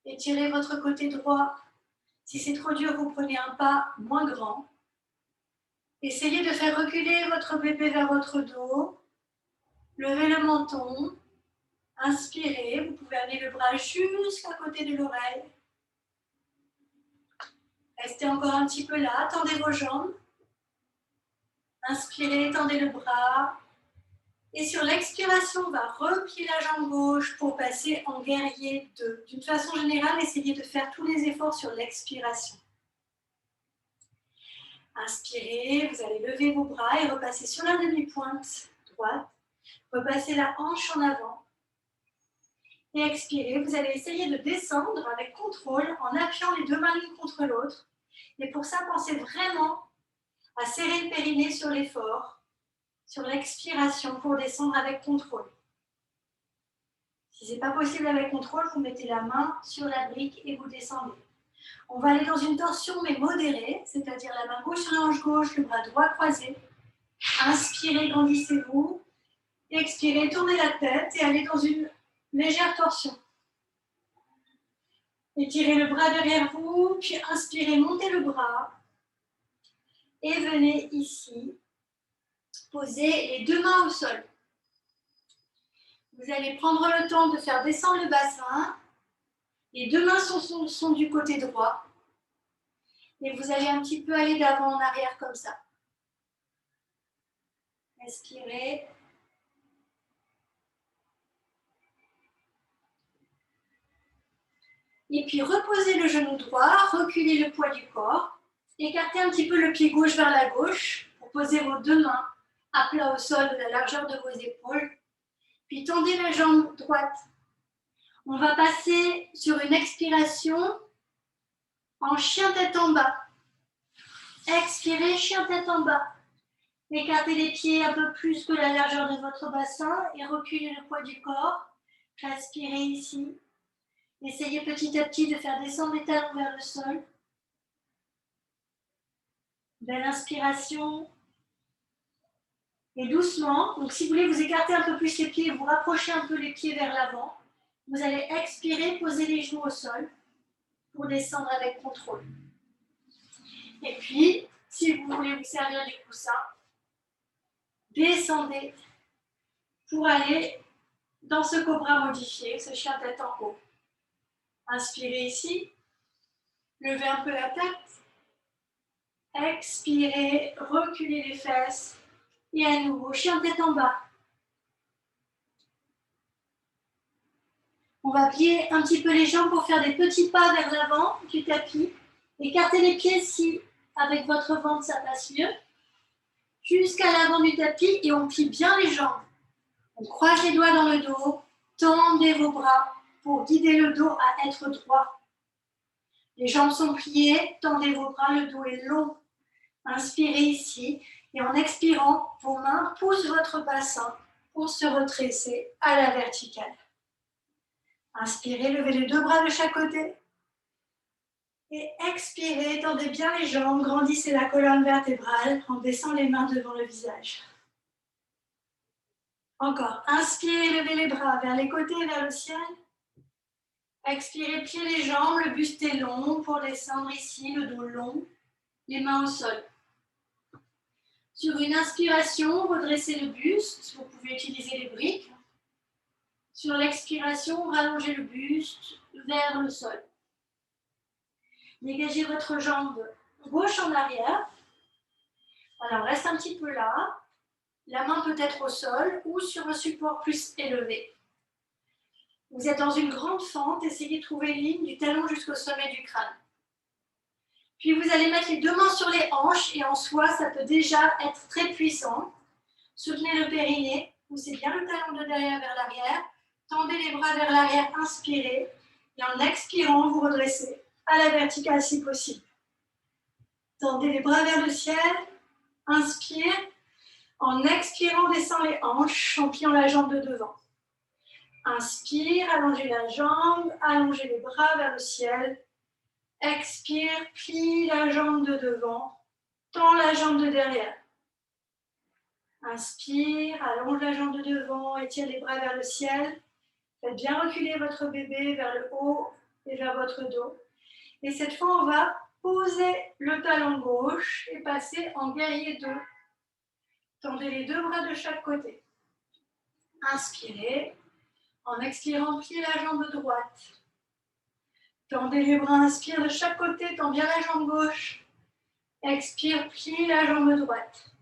étirez votre côté droit. Si c'est trop dur, vous prenez un pas moins grand. Essayez de faire reculer votre bébé vers votre dos. Levez le menton. Inspirez, vous pouvez amener le bras jusqu'à côté de l'oreille. Restez encore un petit peu là, tendez vos jambes. Inspirez, tendez le bras. Et sur l'expiration, on va replier la jambe gauche pour passer en guerrier 2. D'une façon générale, essayez de faire tous les efforts sur l'expiration. Inspirez, vous allez lever vos bras et repasser sur la demi-pointe droite. Repassez la hanche en avant. Et expirez, vous allez essayer de descendre avec contrôle en appuyant les deux mains l'une contre l'autre. Et pour ça, pensez vraiment à serrer le périnée sur l'effort, sur l'expiration pour descendre avec contrôle. Si ce n'est pas possible avec contrôle, vous mettez la main sur la brique et vous descendez. On va aller dans une torsion mais modérée, c'est-à-dire la main gauche sur la hanche gauche, le bras droit croisé. Inspirez, grandissez-vous. Expirez, tournez la tête et allez dans une légère torsion. Étirez le bras derrière vous, puis inspirez, montez le bras. Et venez ici, poser les deux mains au sol. Vous allez prendre le temps de faire descendre le bassin. Les deux mains sont du côté droit. Et vous allez un petit peu aller d'avant en arrière comme ça. Inspirez. Et puis reposez le genou droit, reculez le poids du corps. Écartez un petit peu le pied gauche vers la gauche pour poser vos deux mains à plat au sol de la largeur de vos épaules. Puis tendez la jambe droite. On va passer sur une expiration en chien tête en bas. Expirez, chien tête en bas. Écartez les pieds un peu plus que la largeur de votre bassin et reculez le poids du corps. Respirez ici. Essayez petit à petit de faire descendre les talons vers le sol. Belle inspiration. Et doucement, donc si vous voulez vous écarter un peu plus les pieds et vous rapprocher un peu les pieds vers l'avant, vous allez expirer, poser les genoux au sol pour descendre avec contrôle. Et puis, si vous voulez vous servir du coussin, descendez pour aller dans ce cobra modifié, ce chien tête en haut. Inspirez ici, levez un peu la tête, expirez, reculez les fesses et à nouveau, chien tête en bas. On va plier un petit peu les jambes pour faire des petits pas vers l'avant du tapis. Écartez les pieds si avec votre ventre ça passe mieux. Jusqu'à l'avant du tapis et on plie bien les jambes. On croise les doigts dans le dos, tendez vos bras pour guider le dos à être droit. Les jambes sont pliées, tendez vos bras, le dos est long. Inspirez ici et en expirant, vos mains poussent votre bassin pour se retracer à la verticale. Inspirez, levez les deux bras de chaque côté. Et expirez, tendez bien les jambes, grandissez la colonne vertébrale en baissant les mains devant le visage. Encore, inspirez, levez les bras vers les côtés, vers le ciel. Expirez, pliez les jambes, le buste est long pour descendre ici, le dos long, les mains au sol. Sur une inspiration, redressez le buste, vous pouvez utiliser les briques. Sur l'expiration, rallongez le buste vers le sol. Dégagez votre jambe gauche en arrière. Alors, reste un petit peu là. La main peut être au sol ou sur un support plus élevé. Vous êtes dans une grande fente, essayez de trouver une ligne du talon jusqu'au sommet du crâne. Puis vous allez mettre les deux mains sur les hanches et en soi, ça peut déjà être très puissant. Soutenez le périnée, poussez bien le talon de derrière vers l'arrière, tendez les bras vers l'arrière, inspirez et en expirant, vous redressez à la verticale si possible. Tendez les bras vers le ciel, inspire. En expirant, descend les hanches en pliant la jambe de devant. Inspire, allongez la jambe, allongez les bras vers le ciel. Expire, plie la jambe de devant, tends la jambe de derrière. Inspire, allonge la jambe de devant, étire les bras vers le ciel. Faites bien reculer votre bébé vers le haut et vers votre dos. Et cette fois, on va poser le talon gauche et passer en guerrier 2. Tendez les deux bras de chaque côté. Inspirez. En expirant, pliez la jambe droite. Tendez les bras, inspire de chaque côté, tend bien la jambe gauche. Expire, plie la jambe droite.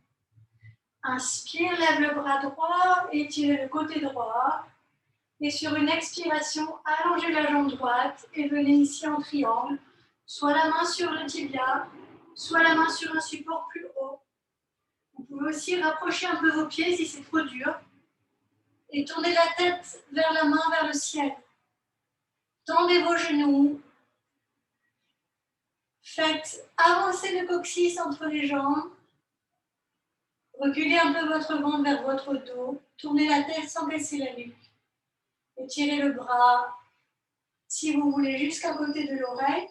Inspire, lève le bras droit, étirez le côté droit. Et sur une expiration, allongez la jambe droite et venez ici en triangle. Soit la main sur le tibia, soit la main sur un support plus haut. Vous pouvez aussi rapprocher un peu vos pieds si c'est trop dur. Et tournez la tête vers la main, vers le ciel. Tendez vos genoux. Faites avancer le coccyx entre les jambes. Reculez un peu votre ventre vers votre dos. Tournez la tête sans baisser la nuque. Étirez le bras, si vous voulez, jusqu'à côté de l'oreille.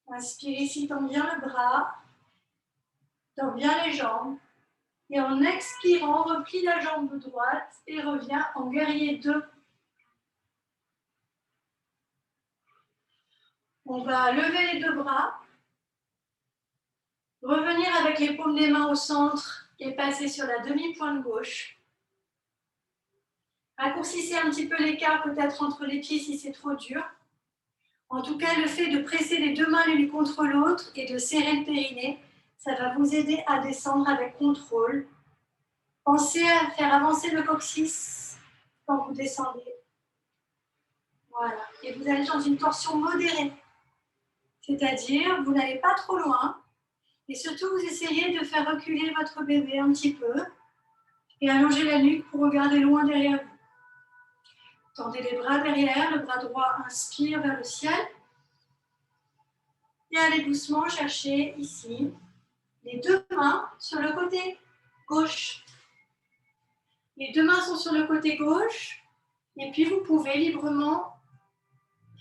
Inspirez ici, tend bien le bras. Tend bien les jambes. Et en expirant, replie la jambe droite et revient en guerrier 2. On va lever les deux bras. Revenir avec les paumes des mains au centre et passer sur la demi-pointe gauche. Raccourcissez un petit peu l'écart peut-être entre les pieds si c'est trop dur. En tout cas, le fait de presser les deux mains l'une contre l'autre et de serrer le périnée, ça va vous aider à descendre avec contrôle. Pensez à faire avancer le coccyx quand vous descendez. Voilà. Et vous allez dans une torsion modérée. C'est-à-dire, vous n'allez pas trop loin. Et surtout, vous essayez de faire reculer votre bébé un petit peu et allonger la nuque pour regarder loin derrière vous. Tendez les bras derrière, le bras droit inspire vers le ciel. Et allez doucement chercher ici les deux mains sur le côté gauche. Les deux mains sont sur le côté gauche. Et puis vous pouvez librement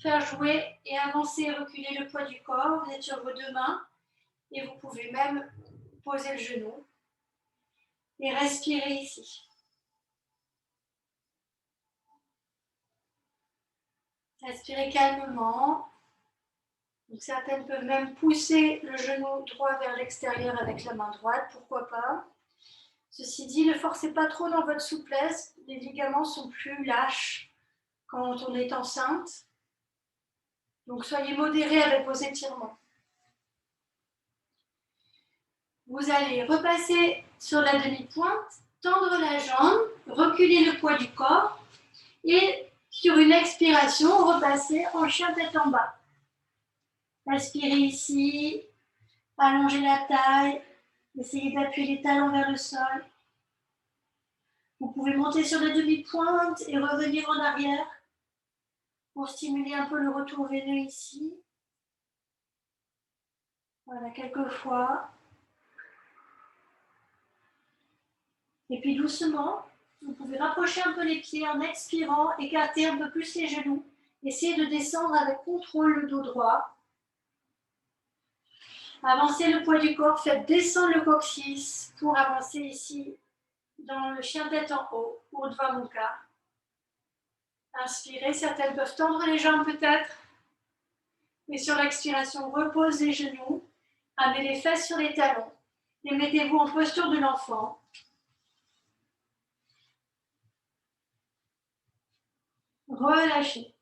faire jouer et avancer et reculer le poids du corps. Vous êtes sur vos deux mains. Et vous pouvez même poser le genou. Et respirer ici. Respirez calmement. Donc certaines peuvent même pousser le genou droit vers l'extérieur avec la main droite, pourquoi pas. Ceci dit, ne forcez pas trop dans votre souplesse. Les ligaments sont plus lâches quand on est enceinte. Donc soyez modérés avec vos étirements. Vous allez repasser sur la demi-pointe, tendre la jambe, reculer le poids du corps et sur une expiration, repasser en chien tête en bas. Inspirez ici, allongez la taille, essayez d'appuyer les talons vers le sol. Vous pouvez monter sur la demi-pointe et revenir en arrière pour stimuler un peu le retour veineux ici. Voilà, quelques fois. Et puis doucement, vous pouvez rapprocher un peu les pieds en expirant, écarter un peu plus les genoux. Essayez de descendre avec contrôle le dos droit. Avancez le poids du corps, faites descendre le coccyx pour avancer ici dans le chien tête en haut, ou Urdhva Mukha. Inspirez, certaines peuvent tendre les jambes peut-être. Et sur l'expiration, repose les genoux, amenez les fesses sur les talons et mettez-vous en posture de l'enfant. Relâchez.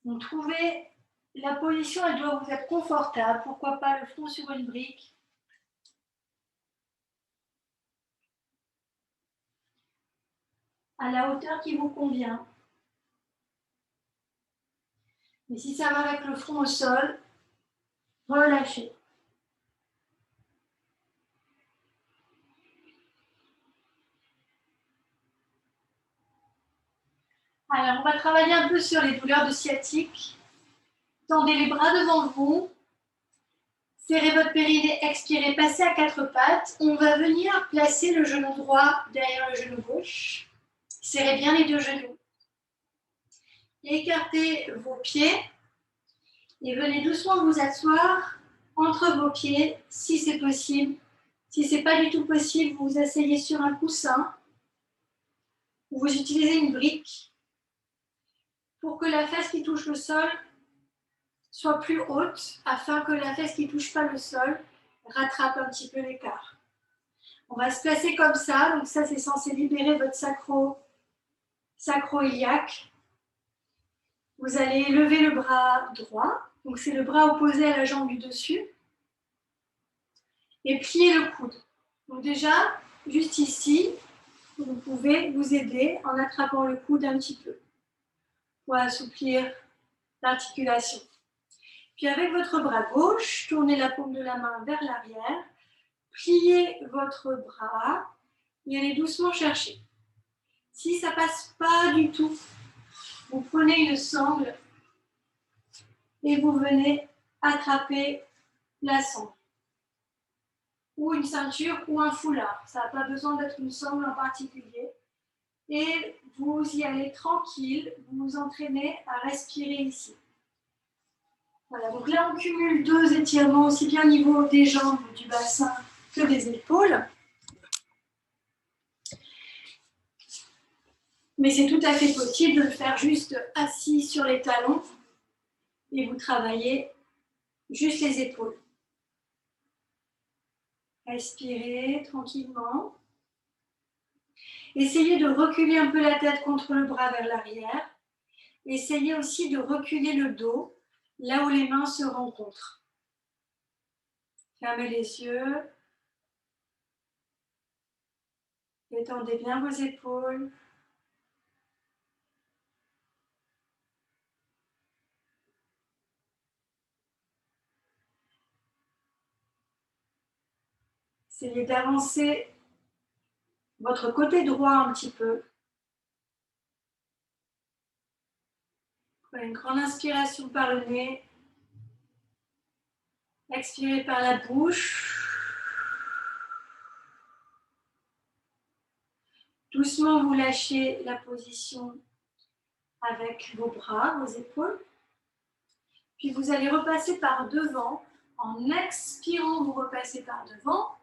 Donc, trouvez la position, elle doit vous être confortable. Pourquoi pas le front sur une brique. À la hauteur qui vous convient. Et si ça va avec le front au sol, relâchez. Alors, on va travailler un peu sur les douleurs de sciatique. Tendez les bras devant vous. Serrez votre périnée, expirez, passez à quatre pattes. On va venir placer le genou droit derrière le genou gauche. Serrez bien les deux genoux. Écartez vos pieds et venez doucement vous asseoir entre vos pieds si c'est possible. Si ce n'est pas du tout possible, vous vous asseyez sur un coussin ou vous utilisez une brique pour que la fesse qui touche le sol soit plus haute afin que la fesse qui ne touche pas le sol rattrape un petit peu l'écart. On va se placer comme ça, donc ça c'est censé libérer votre sacro-iliaque. Vous allez lever le bras droit, donc c'est le bras opposé à la jambe du dessus, et plier le coude. Donc déjà, juste ici, vous pouvez vous aider en attrapant le coude un petit peu pour assouplir l'articulation. Puis avec votre bras gauche, tournez la paume de la main vers l'arrière, pliez votre bras et allez doucement chercher. Si ça ne passe pas du tout, vous prenez une sangle et vous venez attraper la sangle. Ou une ceinture ou un foulard. Ça n'a pas besoin d'être une sangle en particulier. Et vous y allez tranquille, vous vous entraînez à respirer ici. Voilà, donc là on cumule deux étirements aussi bien au niveau des jambes, du bassin que des épaules. Mais c'est tout à fait possible de le faire juste assis sur les talons et vous travaillez juste les épaules. Respirez tranquillement. Essayez de reculer un peu la tête contre le bras vers l'arrière. Essayez aussi de reculer le dos, là où les mains se rencontrent. Fermez les yeux. Détendez bien vos épaules. Essayez d'avancer votre côté droit un petit peu. Prenez une grande inspiration par le nez. Expirez par la bouche. Doucement, vous lâchez la position avec vos bras, vos épaules. Puis vous allez repasser par devant. En expirant, vous repassez par devant.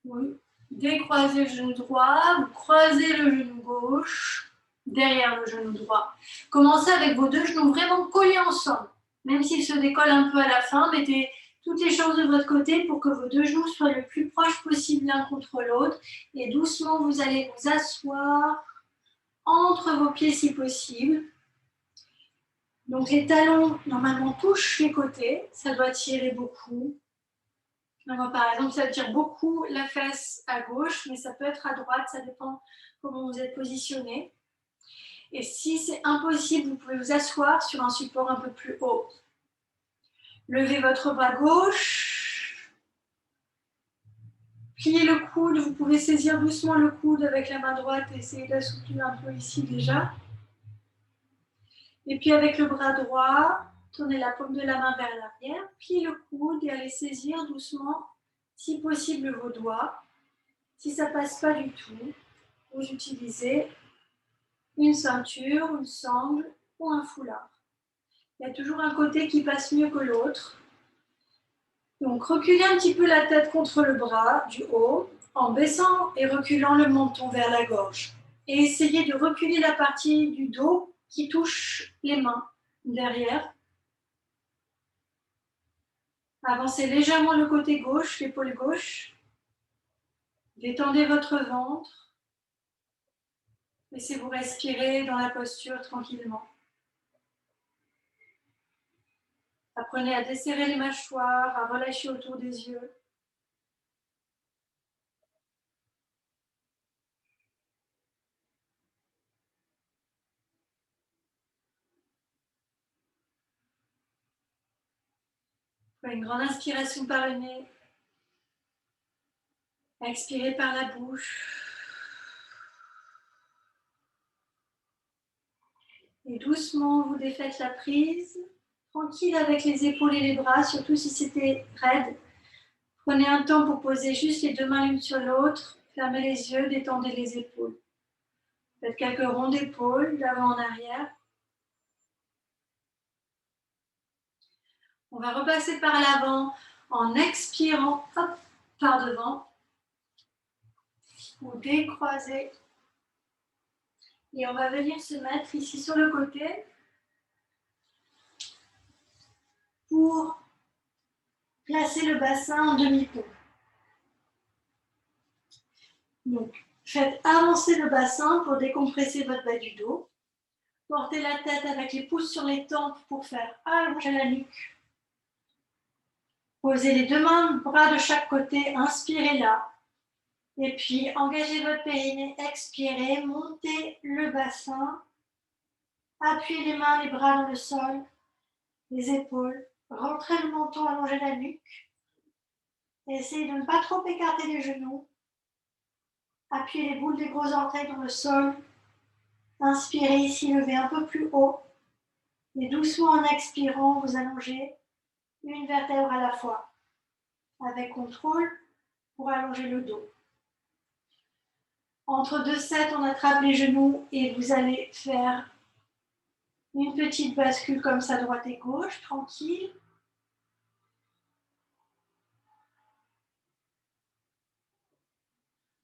Vous décroisez le genou droit, vous croisez le genou gauche derrière le genou droit. Commencez avec vos deux genoux vraiment collés ensemble. Même s'ils se décollent un peu à la fin, mettez toutes les chances de votre côté pour que vos deux genoux soient le plus proches possible l'un contre l'autre. Et doucement, vous allez vous asseoir entre vos pieds si possible. Donc les talons, normalement, touchent les côtés. Ça doit tirer beaucoup. Alors, par exemple, ça tire beaucoup la fesse à gauche, mais ça peut être à droite. Ça dépend comment vous êtes positionné. Et si c'est impossible, vous pouvez vous asseoir sur un support un peu plus haut. Levez votre bras gauche. Pliez le coude. Vous pouvez saisir doucement le coude avec la main droite et essayer d'assouplir un peu ici déjà. Et puis avec le bras droit, tournez la paume de la main vers l'arrière, pliez le coude et allez saisir doucement, si possible vos doigts. Si ça ne passe pas du tout, vous utilisez une ceinture, une sangle ou un foulard. Il y a toujours un côté qui passe mieux que l'autre. Donc, reculez un petit peu la tête contre le bras du haut, en baissant et reculant le menton vers la gorge. Et essayez de reculer la partie du dos qui touche les mains derrière. Avancez légèrement le côté gauche, l'épaule gauche. Détendez votre ventre. Laissez-vous respirer dans la posture tranquillement. Apprenez à desserrer les mâchoires, à relâcher autour des yeux. Une grande inspiration par le nez. Expirez par la bouche. Et doucement, vous défaites la prise. Tranquille avec les épaules et les bras, surtout si c'était raide. Prenez un temps pour poser juste les deux mains l'une sur l'autre. Fermez les yeux, détendez les épaules. Faites quelques ronds d'épaules, d'avant en arrière. On va repasser par l'avant en expirant, hop, par devant. Vous décroisez. Et on va venir se mettre ici sur le côté pour placer le bassin en demi-pont. Donc, faites avancer le bassin pour décompresser votre bas du dos. Portez la tête avec les pouces sur les tempes pour faire allonger la nuque. Posez les deux mains, bras de chaque côté, inspirez là. Et puis, engagez votre périnée, expirez, montez le bassin. Appuyez les mains, les bras dans le sol, les épaules. Rentrez le menton, allongez la nuque. Et essayez de ne pas trop écarter les genoux. Appuyez les boules des gros orteils dans le sol. Inspirez ici, levez un peu plus haut. Et doucement en expirant, vous allongez une vertèbre à la fois. Avec contrôle pour allonger le dos. Entre deux sets, on attrape les genoux et vous allez faire une petite bascule comme ça, droite et gauche, tranquille.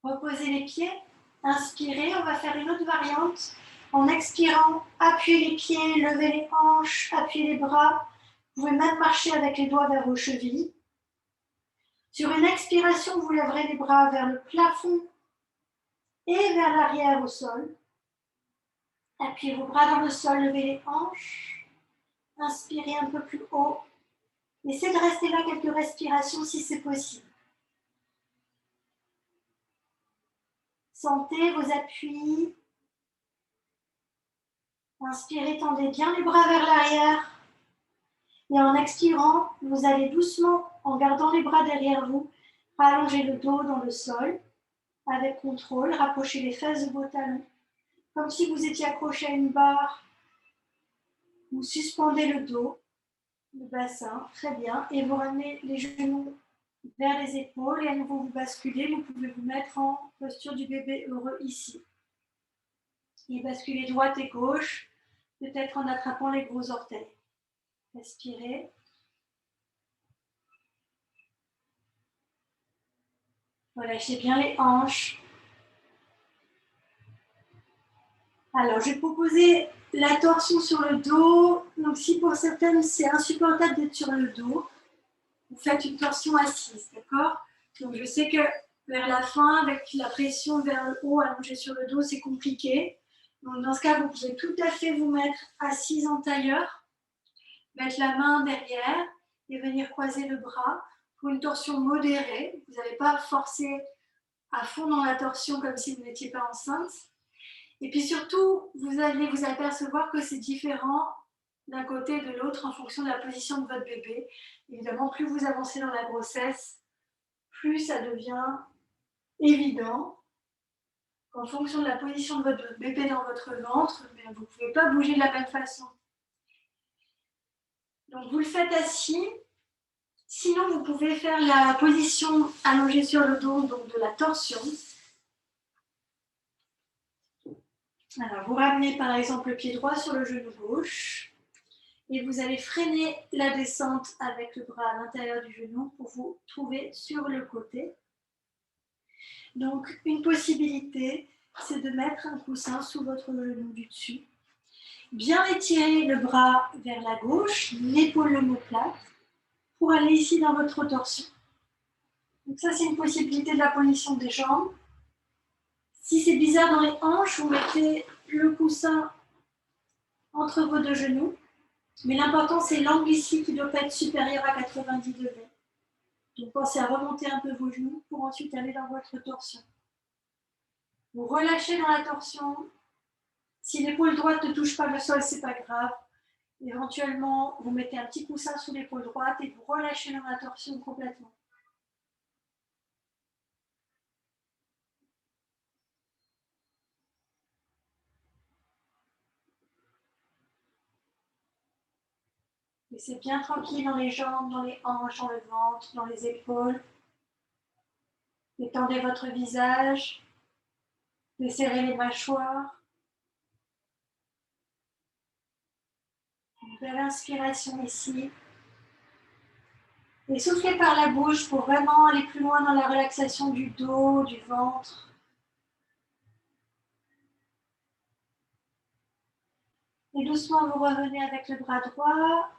Reposez les pieds, inspirez, on va faire une autre variante. En expirant, appuyez les pieds, levez les hanches, appuyez les bras. Vous pouvez même marcher avec les doigts vers vos chevilles. Sur une expiration, vous lèverez les bras vers le plafond et vers l'arrière au sol. Appuyez vos bras dans le sol, levez les hanches. Inspirez un peu plus haut. Essayez de rester là quelques respirations si c'est possible. Sentez vos appuis. Inspirez, tendez bien les bras vers l'arrière. Et en expirant, vous allez doucement, en gardant les bras derrière vous, allonger le dos dans le sol. Avec contrôle, rapprochez les fesses de vos talons. Comme si vous étiez accroché à une barre. Vous suspendez le dos, le bassin, très bien. Et vous ramenez les genoux vers les épaules et à nouveau vous basculez. Vous pouvez vous mettre en posture du bébé heureux ici. Et basculer droite et gauche, peut-être en attrapant les gros orteils. Respirez. Relâchez bien les hanches. Alors, je vais proposer la torsion sur le dos. Donc, si pour certaines, c'est insupportable d'être sur le dos, vous faites une torsion assise, d'accord? Donc, je sais que vers la fin, avec la pression vers le haut, allongée sur le dos, c'est compliqué. Donc, dans ce cas, vous pouvez tout à fait vous mettre assise en tailleur, mettre la main derrière et venir croiser le bras pour une torsion modérée. Vous n'allez pas forcer à fond dans la torsion comme si vous n'étiez pas enceinte. Et puis surtout, vous allez vous apercevoir que c'est différent d'un côté et de l'autre en fonction de la position de votre bébé. Évidemment, plus vous avancez dans la grossesse, plus ça devient évident qu'en fonction de la position de votre bébé dans votre ventre, vous ne pouvez pas bouger de la même façon. Donc vous le faites assis, Sinon, vous pouvez faire la position allongée sur le dos, donc de la torsion. Alors, vous ramenez par exemple le pied droit sur le genou gauche et vous allez freiner la descente avec le bras à l'intérieur du genou pour vous trouver sur le côté. Donc, une possibilité, c'est de mettre un coussin sous votre genou du dessus. Bien étirer le bras vers la gauche, l'épaule l'omoplate, pour aller ici dans votre torsion. Donc ça, c'est une possibilité de la position des jambes. Si c'est bizarre dans les hanches, vous mettez le coussin entre vos deux genoux. Mais l'important, c'est l'angle ici qui ne doit pas être supérieur à 90 degrés. Donc pensez à remonter un peu vos genoux pour ensuite aller dans votre torsion. Vous relâchez dans la torsion. Si l'épaule droite ne touche pas le sol, ce n'est pas grave. Éventuellement, vous mettez un petit coussin sous l'épaule droite et vous relâchez dans la torsion complètement. Laissez bien tranquille dans les jambes, dans les hanches, dans le ventre, dans les épaules. Détendez votre visage. Desserrez les mâchoires. Une belle inspiration ici. Et soufflez par la bouche pour vraiment aller plus loin dans la relaxation du dos, du ventre. Et doucement, vous revenez avec le bras droit.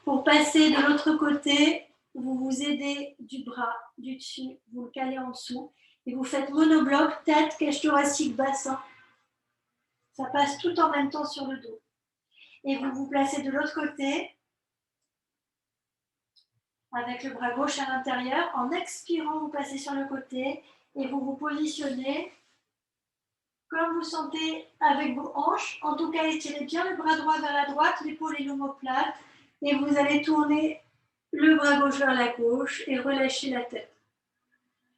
Pour passer de l'autre côté, vous vous aidez du bras du dessus, vous le calez en dessous. Et vous faites monobloc, tête, cage thoracique, bassin. Ça passe tout en même temps sur le dos. Et vous vous placez de l'autre côté, avec le bras gauche à l'intérieur. En expirant, vous passez sur le côté et vous vous positionnez comme vous sentez avec vos hanches. En tout cas, étirez bien le bras droit vers la droite, l'épaule et l'omoplate. Et vous allez tourner le bras gauche vers la gauche et relâcher la tête.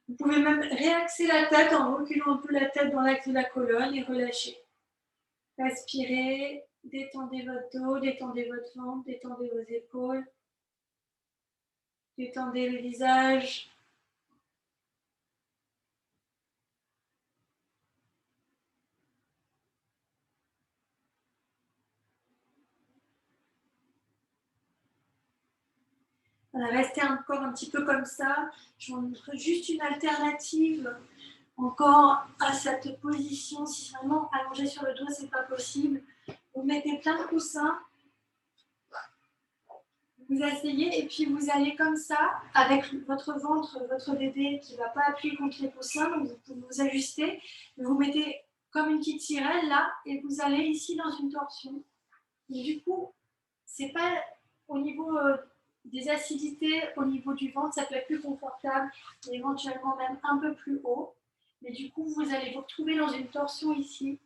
Vous pouvez même réaxer la tête en reculant un peu la tête dans l'axe de la colonne et relâcher. Respirez, détendez votre dos, détendez votre ventre, détendez vos épaules. Détendez le visage. Restez encore un petit peu comme ça. Je vous montre juste une alternative encore à cette position. Si vraiment allongé sur le dos, ce n'est pas possible. Vous mettez plein de coussins. Vous asseyez et puis vous allez comme ça, avec votre ventre, votre bébé qui ne va pas appuyer contre les coussins. Donc vous pouvez vous ajuster. Vous mettez comme une petite sirène là et vous allez ici dans une torsion. Et du coup, c'est pas au niveau des acidités, au niveau du ventre, ça peut être plus confortable, et éventuellement même un peu plus haut. Mais du coup, vous allez vous retrouver dans une torsion ici,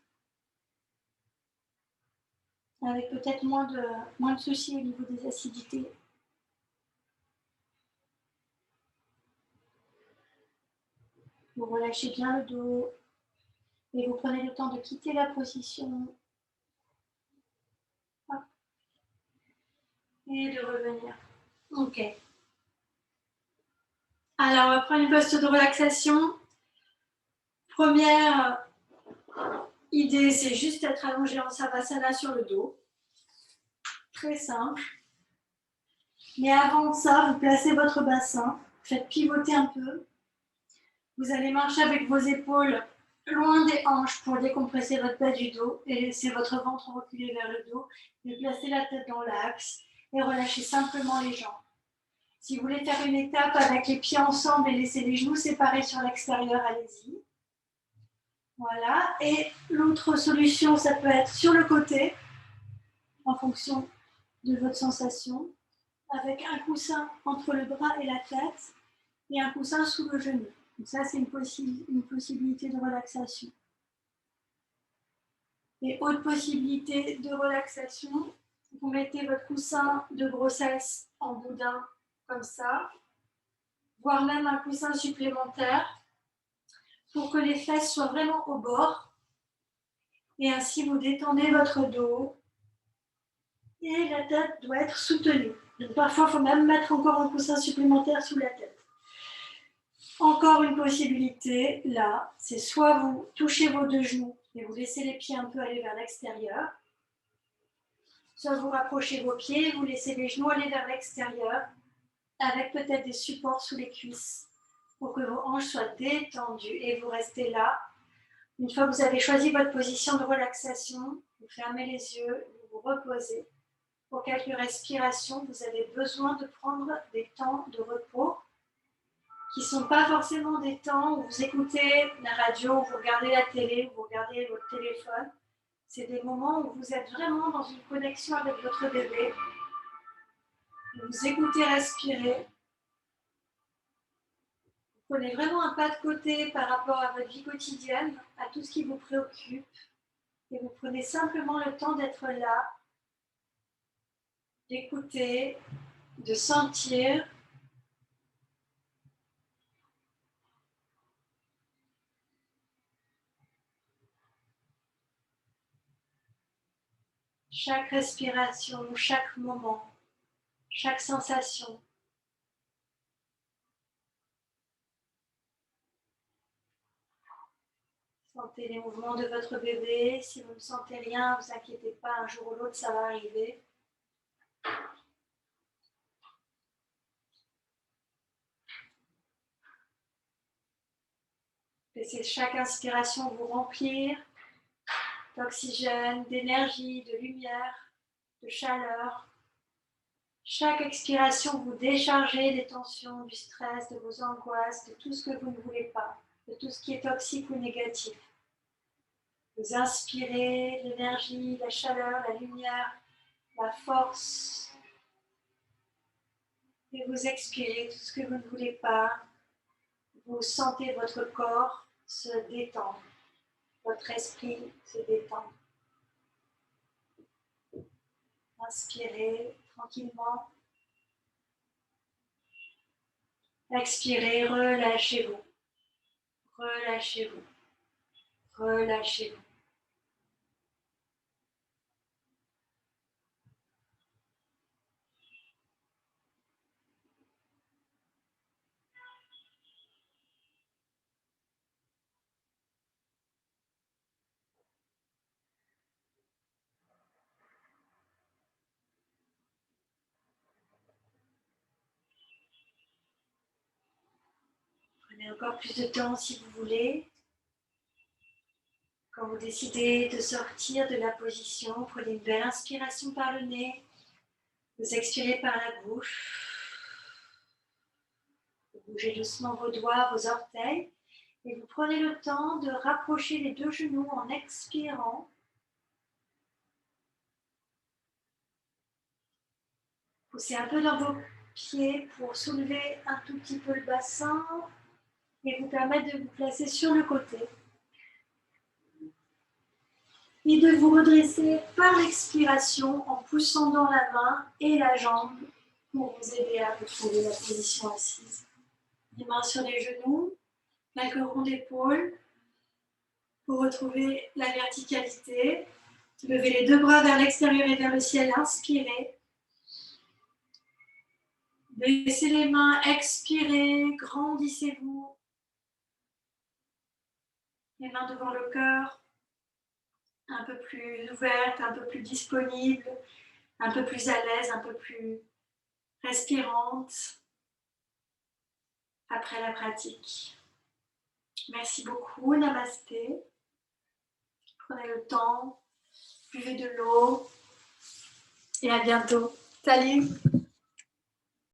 avec peut-être moins de soucis au niveau des acidités. Vous relâchez bien le dos, et vous prenez le temps de quitter la position. Hop. Et de revenir. Ok. Alors, on va prendre une posture de relaxation. Première idée, c'est juste être allongé en Savasana sur le dos. Très simple. Mais avant ça, vous placez votre bassin, faites pivoter un peu. Vous allez marcher avec vos épaules loin des hanches pour décompresser votre bas du dos et laisser votre ventre reculer vers le dos. Et placez la tête dans l'axe et relâchez simplement les jambes. Si vous voulez faire une étape avec les pieds ensemble et laisser les genoux séparés sur l'extérieur, allez-y. Voilà. Et l'autre solution, ça peut être sur le côté, en fonction de votre sensation, avec un coussin entre le bras et la tête et un coussin sous le genou. Donc ça, c'est une possibilité de relaxation. Et autre possibilité de relaxation, vous mettez votre coussin de grossesse en boudin, comme ça, voire même un coussin supplémentaire, pour que les fesses soient vraiment au bord. Et ainsi, vous détendez votre dos et la tête doit être soutenue. Parfois, il faut même mettre encore un coussin supplémentaire sous la tête. Encore une possibilité, là, c'est soit vous touchez vos deux genoux et vous laissez les pieds un peu aller vers l'extérieur, soit vous rapprochez vos pieds et vous laissez les genoux aller vers l'extérieur, avec peut-être des supports sous les cuisses pour que vos hanches soient détendues et vous restez là. Une fois que vous avez choisi votre position de relaxation, vous fermez les yeux, vous vous reposez. Pour quelques respirations, vous avez besoin de prendre des temps de repos qui ne sont pas forcément des temps où vous écoutez la radio, où vous regardez la télé, où vous regardez votre téléphone. C'est des moments où vous êtes vraiment dans une connexion avec votre bébé. Vous écoutez respirer. Vous prenez vraiment un pas de côté par rapport à votre vie quotidienne, à tout ce qui vous préoccupe. Et vous prenez simplement le temps d'être là, d'écouter, de sentir. Chaque respiration, chaque moment, chaque sensation. Sentez les mouvements de votre bébé. Si vous ne sentez rien, ne vous inquiétez pas, un jour ou l'autre, ça va arriver. Laissez chaque inspiration vous remplir d'oxygène, d'énergie, de lumière, de chaleur. Chaque expiration, vous déchargez des tensions, du stress, de vos angoisses, de tout ce que vous ne voulez pas, de tout ce qui est toxique ou négatif. Vous inspirez l'énergie, la chaleur, la lumière, la force. Et vous expirez tout ce que vous ne voulez pas. Vous sentez votre corps se détendre, votre esprit se détendre. Inspirez tranquillement. Expirez, relâchez-vous. Relâchez-vous. Relâchez-vous. Prenez encore plus de temps si vous voulez. Quand vous décidez de sortir de la position, prenez une belle inspiration par le nez. Vous expirez par la bouche. Vous bougez doucement vos doigts, vos orteils. Et vous prenez le temps de rapprocher les deux genoux en expirant. Poussez un peu dans vos pieds pour soulever un tout petit peu le bassin et vous permettre de vous placer sur le côté. Et de vous redresser par l'expiration en poussant dans la main et la jambe pour vous aider à retrouver la position assise. Les mains sur les genoux, quelques ronds d'épaule pour retrouver la verticalité. Levez les deux bras vers l'extérieur et vers le ciel, inspirez. Baissez les mains, expirez, grandissez-vous. Les mains devant le cœur, un peu plus ouvertes, un peu plus disponibles, un peu plus à l'aise, un peu plus respirantes après la pratique. Merci beaucoup, namasté. Prenez le temps, buvez de l'eau et à bientôt. Salut!